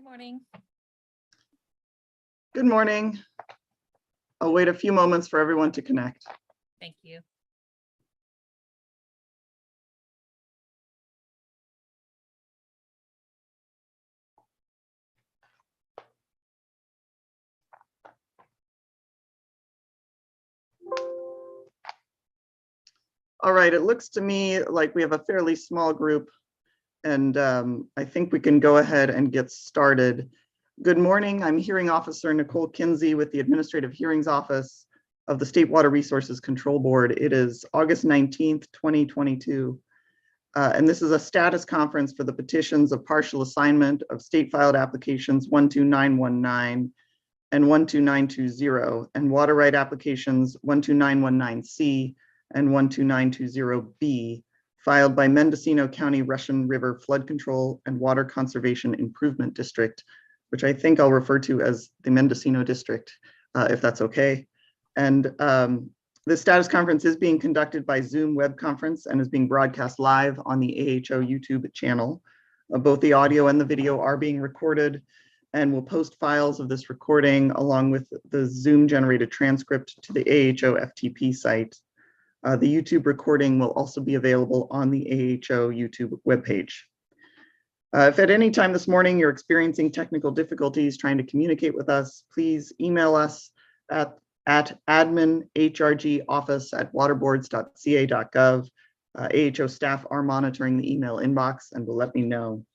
Good morning. Good morning. I'll wait a few moments for everyone to connect. Thank you. All right, it looks to me like we have a fairly small group, and I think we can go ahead and get started. Good morning, I'm Hearing Officer Nicole Kinsey with the Administrative Hearings Office of the State Water Resources Control Board. It is August 19th, 2022, and this is a status conference for the petitions of partial assignment of state filed applications 12919 and 12920, and water right applications 12919C and 12920B, filed by Mendocino County Russian River Flood Control and Water Conservation Improvement District, which I think I'll refer to as the Mendocino District, if that's okay. And this status conference is being conducted by Zoom web conference and is being broadcast live on the AHO YouTube channel. Both the audio and the video are being recorded, and we'll post files of this recording along with the Zoom generated transcript to the AHO FTP site. The YouTube recording will also be available on the AHO YouTube webpage. If at any time this morning you're experiencing technical difficulties trying to communicate with us, please email us at admin@hrgoffice@waterboards.ca.gov. AHO staff are monitoring the email inbox and will let me know.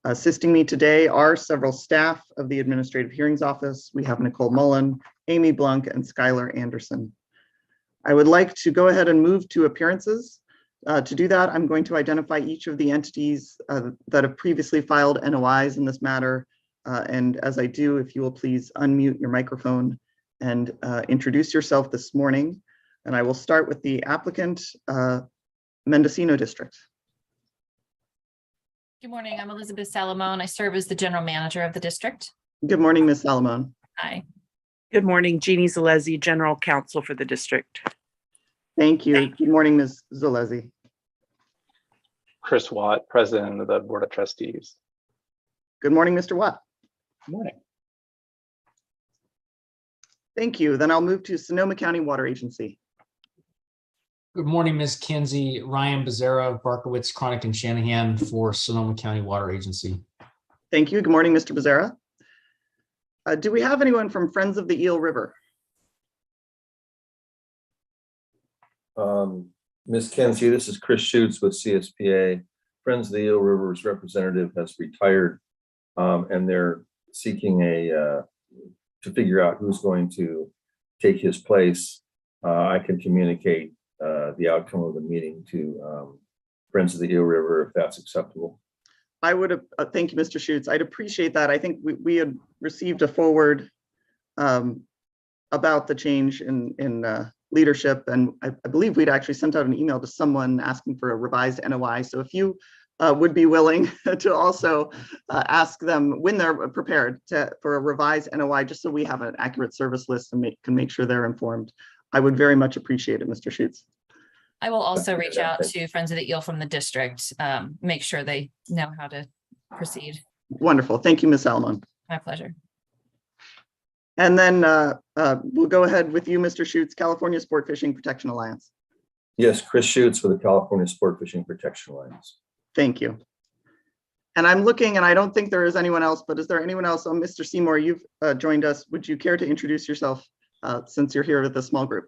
Assisting me today are several staff of the Administrative Hearings Office. We have Nicole Mullen, Amy Blunk, and Skylar Anderson. I would like to go ahead and move to appearances. To do that, I'm going to identify each of the entities that have previously filed NOIs in this matter. And as I do, if you will please unmute your microphone and introduce yourself this morning. And I will start with the applicant, Mendocino District. Good morning. I'm Elizabeth Salamone. I serve as the general manager of the district. Good morning, Ms. Salamone. Hi. Good morning, Jeannie Zalezi, General Counsel for the district. Thank you. Good morning, Ms. Zalezi. Chris Watt, President of the Board of Trustees. Good morning, Mr. Watt. Good morning. Thank you. Then I'll move to Sonoma County Water Agency. Good morning, Ms. Kinsey. Ryan Becerra, Barkowitz, Chronic, and Shanahan for Sonoma County Water Agency. Thank you. Good morning, Mr. Becerra. Do we have anyone from Friends of the Eel River? Ms. Kinsey, this is Chris Schutz with CSPA. Friends of the Eel River's representative has retired, and they're seeking to figure out who's going to take his place. I can communicate the outcome of the meeting to Friends of the Eel River if that's acceptable. I would thank you, Mr. Schutz. I'd appreciate that. I think we had received a forward about the change in leadership, and I believe we'd actually sent out an email to someone asking for a revised NOI. So if you would be willing to also ask them when they're prepared for a revised NOI, just so we have an accurate service list and can make sure they're informed, I would very much appreciate it, Mr. Schutz. I will also reach out to Friends of the Eel from the district, make sure they know how to proceed. Wonderful. Thank you, Ms. Salamone. My pleasure. And then we'll go ahead with you, Mr. Schutz, California Sport Fishing Protection Alliance. Yes, Chris Schutz with the California Sport Fishing Protection Alliance. Thank you. And I'm looking, and I don't think there is anyone else, but is there anyone else? Oh, Mr. Seymour, you've joined us. Would you care to introduce yourself since you're here with a small group?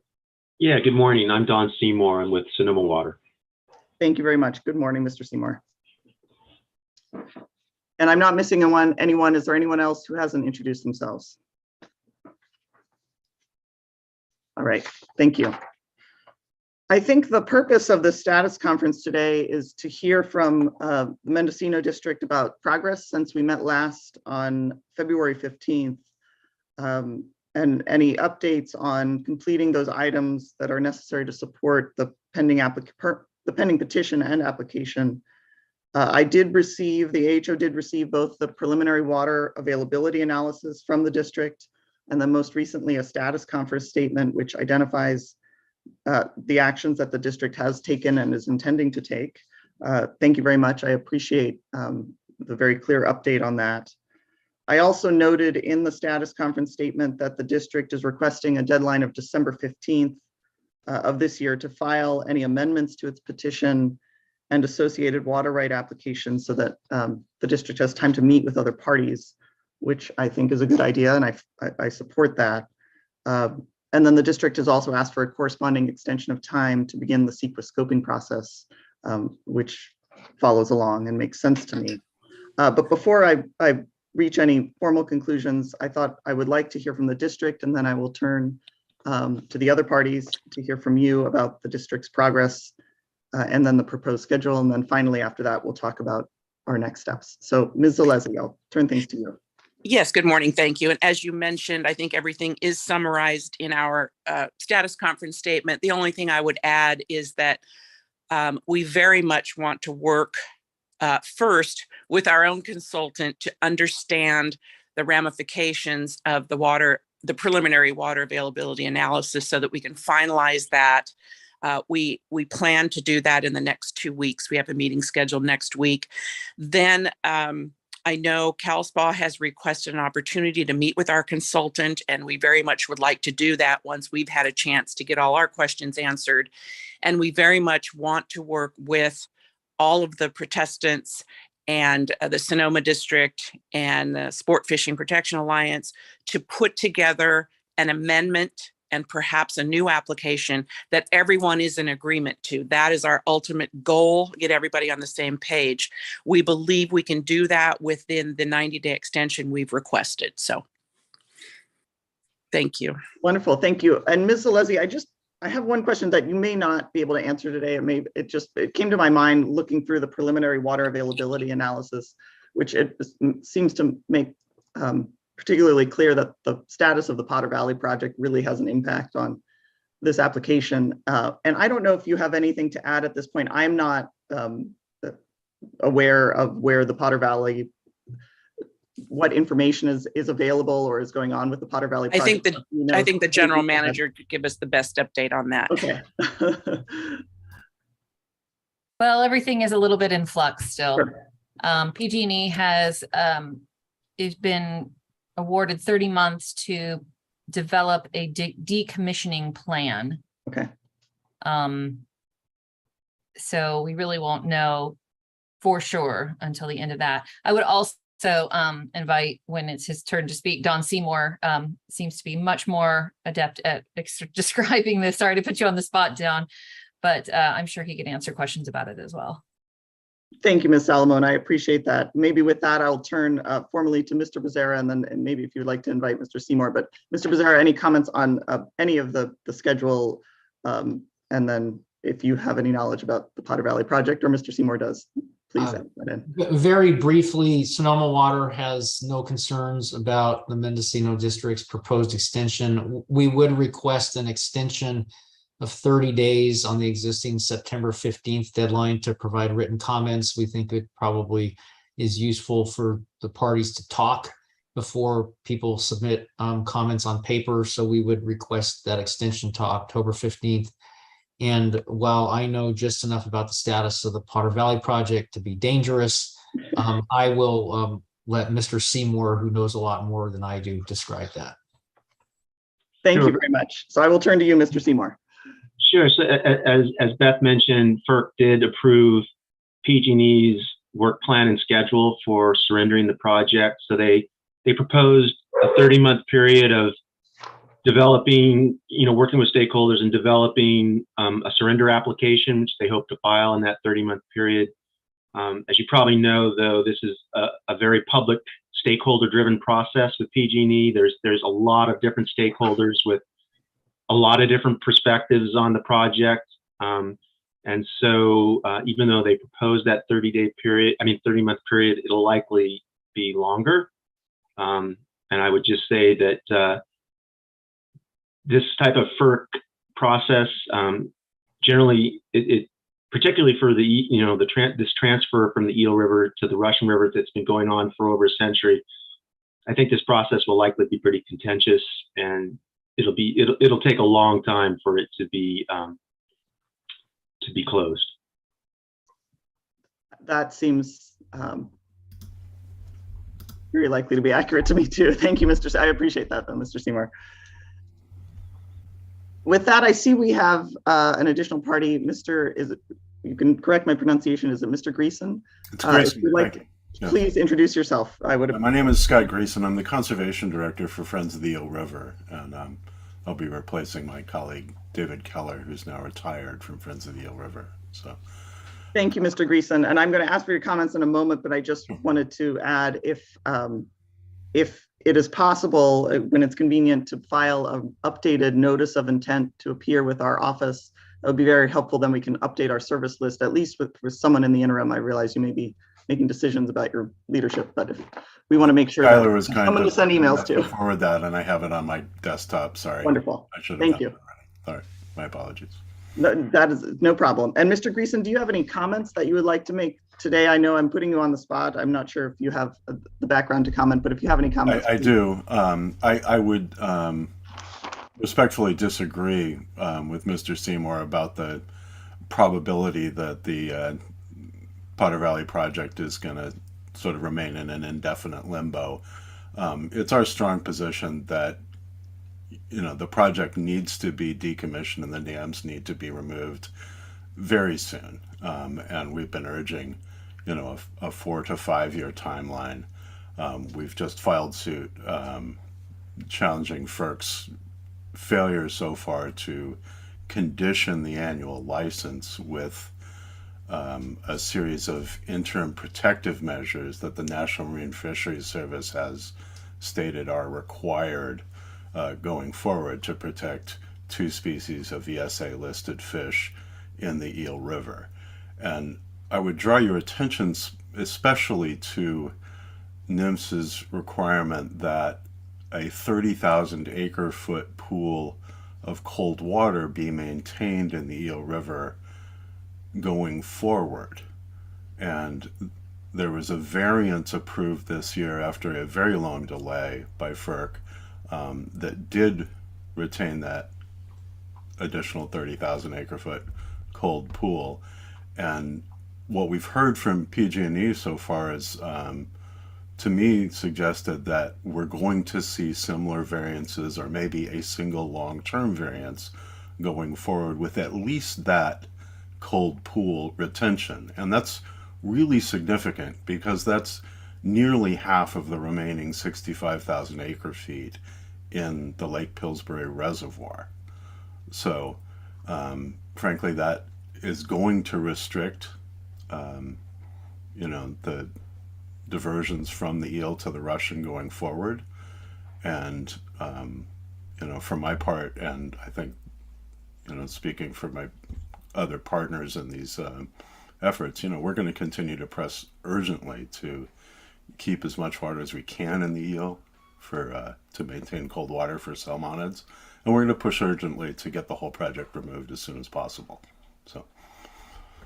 Yeah, good morning. I'm Don Seymour. I'm with Sonoma Water. Thank you very much. Good morning, Mr. Seymour. And I'm not missing anyone. Is there anyone else who hasn't introduced themselves? All right, thank you. I think the purpose of the status conference today is to hear from the Mendocino District about progress since we met last on February 15th. And any updates on completing those items that are necessary to support the pending petition and application. The AHO did receive both the preliminary water availability analysis from the district, and then most recently a status conference statement which identifies the actions that the district has taken and is intending to take. Thank you very much. I appreciate the very clear update on that. I also noted in the status conference statement that the district is requesting a deadline of December 15th of this year to file any amendments to its petition and associated water right applications so that the district has time to meet with other parties, which I think is a good idea, and I support that. And then the district has also asked for a corresponding extension of time to begin the CEQA scoping process, which follows along and makes sense to me. But before I reach any formal conclusions, I thought I would like to hear from the district, and then I will turn to the other parties to hear from you about the district's progress and then the proposed schedule. And then finally, after that, we'll talk about our next steps. So Ms. Zalesi, I'll turn things to you. Yes, good morning. Thank you. And as you mentioned, I think everything is summarized in our status conference statement. The only thing I would add is that we very much want to work first with our own consultant to understand the ramifications of the preliminary water availability analysis so that we can finalize that. We plan to do that in the next 2 weeks. We have a meeting scheduled next week. Then I know CalSPA has requested an opportunity to meet with our consultant, and we very much would like to do that once we've had a chance to get all our questions answered. And we very much want to work with all of the protestants and the Sonoma District and the Sport Fishing Protection Alliance to put together an amendment and perhaps a new application that everyone is in agreement to. That is our ultimate goal, get everybody on the same page. We believe we can do that within the 90-day extension we've requested. So thank you. Wonderful, thank you. And Ms. Zalesi, I have one question that you may not be able to answer today. It came to my mind looking through the preliminary water availability analysis, which it seems to make particularly clear that the status of the Potter Valley project really has an impact on this application. And I don't know if you have anything to add at this point. I'm not aware of where the Potter Valley, what information is available or is going on with the Potter Valley project. I think the general manager could give us the best update on that. Okay. Well, everything is a little bit in flux still. Sure. PG&E has been awarded 30 months to develop a decommissioning plan. Okay. So we really won't know for sure until the end of that. I would also invite, when it's his turn to speak, Don Seymour seems to be much more adept at describing this. Sorry to put you on the spot, Don, but I'm sure he could answer questions about it as well. Thank you, Ms. Salomon. I appreciate that. Maybe with that, I'll turn formally to Mr. Becerra, and maybe if you'd like to invite Mr. Seymour. But Mr. Becerra, any comments on any of the schedule? And then if you have any knowledge about the Potter Valley project, or Mr. Seymour does, please add that in. Very briefly, Sonoma Water has no concerns about the Mendocino District's proposed extension. We would request an extension of 30 days on the existing September 15th deadline to provide written comments. We think it probably is useful for the parties to talk before people submit comments on paper. So we would request that extension to October 15th. And while I know just enough about the status of the Potter Valley project to be dangerous, I will let Mr. Seymour, who knows a lot more than I do, describe that. Thank you very much. So I will turn to you, Mr. Seymour. Sure. So as Beth mentioned, FERC did approve PG&E's work plan and schedule for surrendering the project. So they proposed a 30-month period of developing, working with stakeholders and developing a surrender application, which they hope to file in that 30-month period. As you probably know, though, this is a very public, stakeholder-driven process with PG&E. There's a lot of different stakeholders with a lot of different perspectives on the project. And so even though they proposed that 30-month period, it'll likely be longer. And I would just say that this type of FERC process, generally, it particularly for this transfer from the Eel River to the Russian River that's been going on for over a century, I think this process will likely be pretty contentious, and it'll take a long time for it to be closed. That seems very likely to be accurate to me too. Thank you, Mr. I appreciate that, though, Mr. Seymour. With that, I see we have an additional party. You can correct my pronunciation. Is it Mr. Greason? It's Grayson. If you'd like, Thank you. Yeah. please introduce yourself. My name is Scott Grayson. I'm the Conservation Director for Friends of the Eel River, and I'll be replacing my colleague David Keller, who's now retired from Friends of the Eel River. So, thank you, Mr. Greason. And I'm going to ask for your comments in a moment, but I just wanted to add if it is possible, when it's convenient, to file an updated notice of intent to appear with our office, that would be very helpful. Then we can update our service list, at least with someone in the interim. I realize you may be making decisions about your leadership, but if we want to make sure Tyler was kind someone to of send emails to. forward that, and I have it on my desktop. Sorry. Wonderful. I should have Thank done you. it already. Sorry. My apologies. No, that is no problem. And Mr. Greason, do you have any comments that you would like to make today? I know I'm putting you on the spot. I'm not sure if you have the background to comment, but if you have any comments. I do. I would respectfully disagree with Mr. Seymour about the probability that the Potter Valley project is going to sort of remain in an indefinite limbo. It's our strong position that the project needs to be decommissioned and the dams need to be removed very soon. And we've been urging, a 4 to 5 year timeline. We've just filed suit challenging FERC's failure so far to condition the annual license with a series of interim protective measures that the National Marine Fisheries Service has stated are required going forward to protect 2 species of ESA listed fish in the Eel River. And I would draw your attention especially to NMFS's requirement that a 30,000 acre foot pool of cold water be maintained in the Eel River going forward. And there was a variance approved this year after a very long delay by FERC that did retain that additional 30,000 acre foot cold pool. And what we've heard from PG&E so far is, to me, suggested that we're going to see similar variances or maybe a single long-term variance going forward with at least that cold pool retention. And that's really significant because that's nearly half of the remaining 65,000 acre feet in the Lake Pillsbury Reservoir. So, frankly, that is going to restrict, the diversions from the eel to the Russian going forward. And, for my part, and I think, speaking for my other partners in these efforts, we're going to continue to press urgently to keep as much water as we can in the eel to maintain cold water for salmonids. And we're going to push urgently to get the whole project removed as soon as possible. So,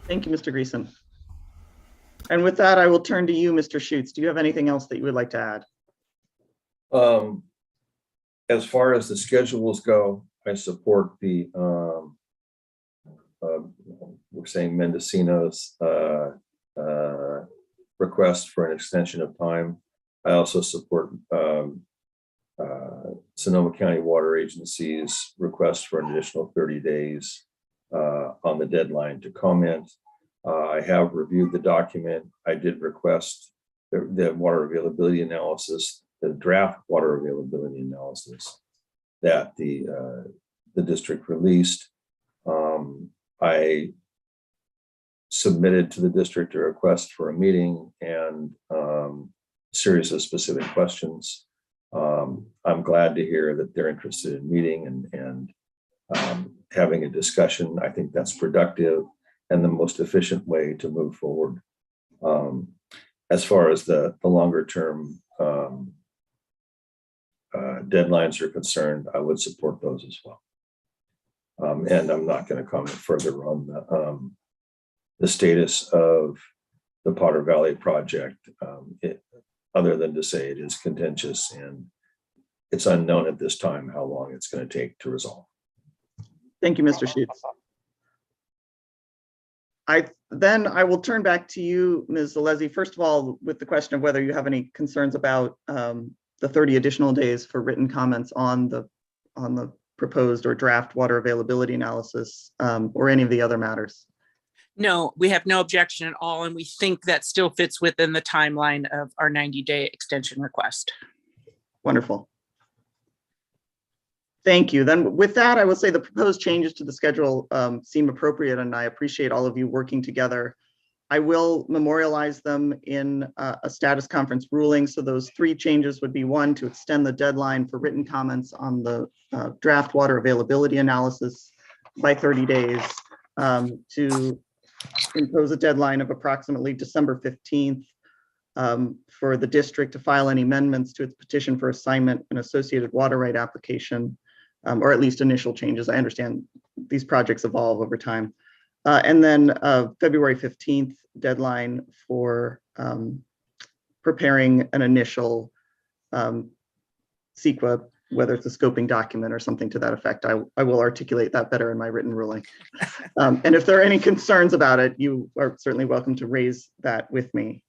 thank you, Mr. Greason. And with that, I will turn to you, Mr. Schutz. Do you have anything else that you would like to add? As far as the schedules go, I support the we're saying Mendocino's request for an extension of time. I also support Sonoma County Water Agency's request for an additional 30 days on the deadline to comment. I have reviewed the document. I did request the water availability analysis, the draft water availability analysis that the district released. I submitted to the district a request for a meeting and series of specific questions. I'm glad to hear that they're interested in meeting and having a discussion. I think that's productive and the most efficient way to move forward. As far as the longer term deadlines are concerned, I would support those as well. And I'm not going to comment further on the status of the Potter Valley project, other than to say it is contentious and it's unknown at this time how long it's going to take to resolve. Thank you, Mr. Schutz. Then I will turn back to you, Ms. Zalesi. First of all, with the question of whether you have any concerns about the 30 additional days for written comments on the proposed or draft water availability analysis, or any of the other matters. No, we have no objection at all, and we think that still fits within the timeline of our 90-day extension request. Wonderful. Thank you. Then with that, I will say the proposed changes to the schedule seem appropriate, and I appreciate all of you working together. I will memorialize them in a status conference ruling. So those 3 changes would be: 1, to extend the deadline for written comments on the draft water availability analysis by 30 days, to impose a deadline of approximately December 15th for the district to file any amendments to its petition for assignment and associated water right application, or at least initial changes. I understand these projects evolve over time. And then February 15th deadline for preparing an initial CEQA, whether it's a scoping document or something to that effect. I will articulate that better in my written ruling. And if there are any concerns about it, you are certainly welcome to raise that with me.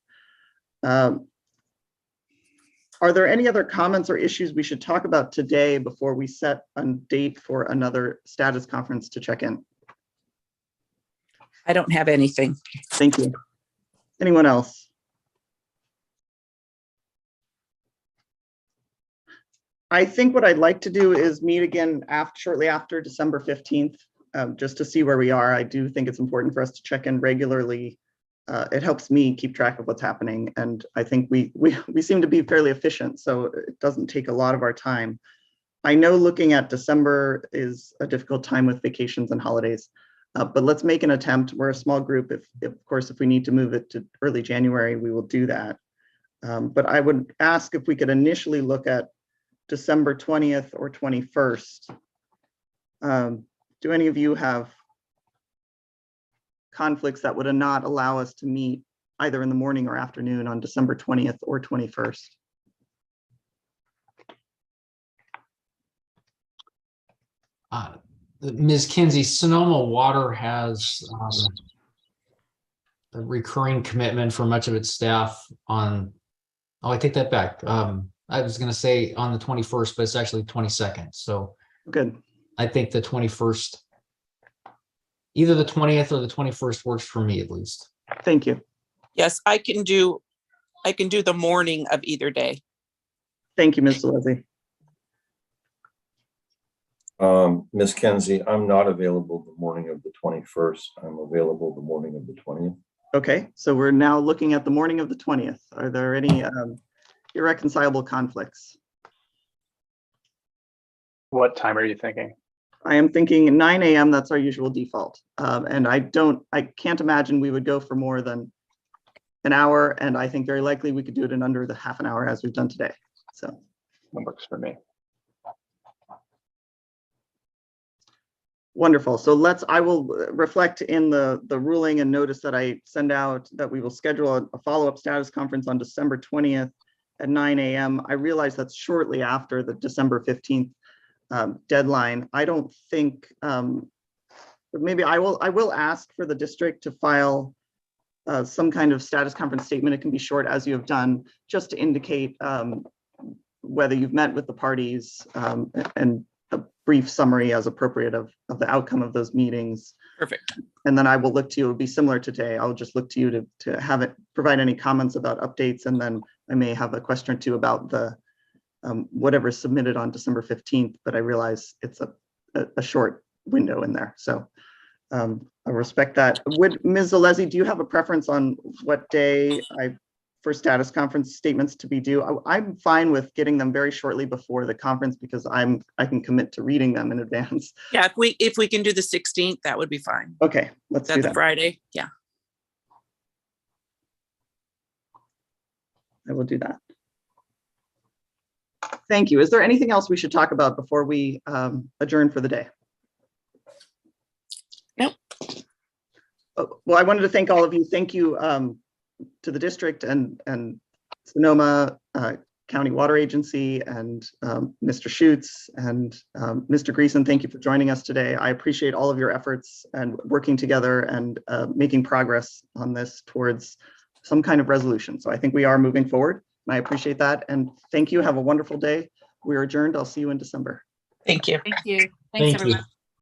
Are there any other comments or issues we should talk about today before we set a date for another status conference to check in? I don't have anything. Thank you. Anyone else? I think what I'd like to do is meet again shortly after December 15th, just to see where we are. I do think it's important for us to check in regularly. It helps me keep track of what's happening, and I think we seem to be fairly efficient, so it doesn't take a lot of our time. I know looking at December is a difficult time with vacations and holidays, but let's make an attempt. We're a small group. Of course, if we need to move it to early January, we will do that. But I would ask if we could initially look at December 20th or 21st. Do any of you have conflicts that would not allow us to meet either in the morning or afternoon on December 20th or 21st? Ms. Kinsey, Sonoma Water has a recurring commitment for much of its staff on, I take that back. I was going to say on the 21st, but it's actually 22nd. So Good. I think the 21st, either the 20th or the 21st works for me at least. Thank you. Yes, I can do the morning of either day. Thank you, Ms. Zalesi. Ms. Kinsey, I'm not available the morning of the 21st. I'm available the morning of the 20th. Okay, so we're now looking at the morning of the 20th. Are there any irreconcilable conflicts? What time are you thinking? I am thinking 9 a.m. That's our usual default. And I can't imagine we would go for more than an hour. And I think very likely we could do it in under the half an hour as we've done today. So That works for me. wonderful. So I will reflect in the ruling and notice that I send out that we will schedule a follow-up status conference on December 20th at 9 a.m. I realize that's shortly after the December 15th deadline. I don't think, maybe I will ask for the district to file some kind of status conference statement. It can be short, as you have done, just to indicate whether you've met with the parties, and a brief summary as appropriate of the outcome of those meetings. Perfect. And then I will look to you. It will be similar to today. I'll just look to you to have it provide any comments about updates, and then I may have a question or two about the whatever is submitted on December 15th, but I realize it's a short window in there. So I respect that. Ms. Zalesi, do you have a preference on what day for status conference statements to be due? I'm fine with getting them very shortly before the conference because I can commit to reading them in advance. Yeah, if we can do the 16th, that would be fine. Okay, let's do That's that. Friday. Yeah. I will do that. Thank you. Is there anything else we should talk about before we adjourn for the day? No. Well, I wanted to thank all of you. Thank you to the district and Sonoma County Water Agency and Mr. Schutz and Mr. Greason, thank you for joining us today. I appreciate all of your efforts and working together and making progress on this towards some kind of resolution. So I think we are moving forward, and I appreciate that. And thank you. Have a wonderful day. We're adjourned. I'll see you in December. Thank you. Thank you. Thanks, Thank you. everyone.